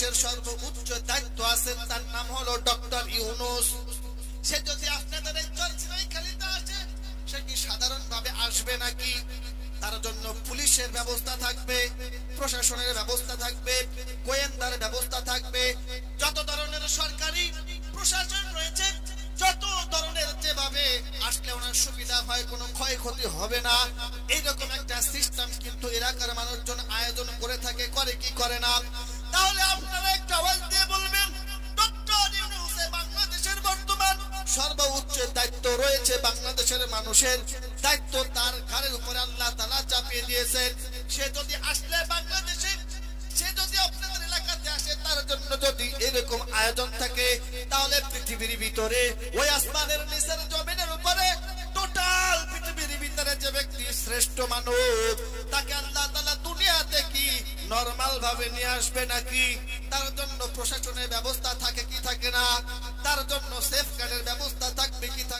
বাংলাদেশের সর্বোচ্চ দায়িত্ব আছেন, তার নাম হলো ডক্টর ইউনূস। সে যদি আপনাদের এই চরচিরাইখালীতে আসে, সে কি সাধারণভাবে আসবে নাকি? তার জন্য পুলিশের ব্যবস্থা থাকবে, প্রশাসনের ব্যবস্থা থাকবে, গোয়েন্দার ব্যবস্থা থাকবে, যত ধরনের সরকারি প্রশাসন রয়েছে, যত ধরনের যেভাবে আসলে ওনার সুবিধা হয়, কোনো ক্ষয়ক্ষতি হবে না, এইরকম একটা সিস্টেম কিন্তু এলাকার মানুষজন আয়োজন করে থাকে, করে কি করে না? তাহলে আপনারা একটা আওয়াজ দিয়ে বলবেন, ডক্টর ইউনূসে বাংলাদেশের বর্তমান সর্বোচ্চ দায়িত্ব রয়েছে, বাংলাদেশের মানুষের দায়িত্ব তার ঘাড়ের উপরে আল্লাহ তাআলা চাপিয়ে দিয়েছেন। সে যদি আসলে বাংলাদেশে, সে যদি আপনাদের এলাকাতে আসে, তার জন্য যদি এরকম আয়োজন থাকে, তাহলে পৃথিবীর ভিতরে ওই আসমানের নিচের জমিনের উপরে টোটাল পৃথিবীর ভিতরে যে ব্যক্তি শ্রেষ্ঠ মানব, তাকে আল্লাহ তাআলা দুনিয়াতে কি নরমাল ভাবে নিয়ে আসবে নাকি? তার জন্য প্রশাসনের ব্যবস্থা থাকে কি থাকে না? তার জন্য সেফগার্ডের ব্যবস্থা থাকবে কি থাকে?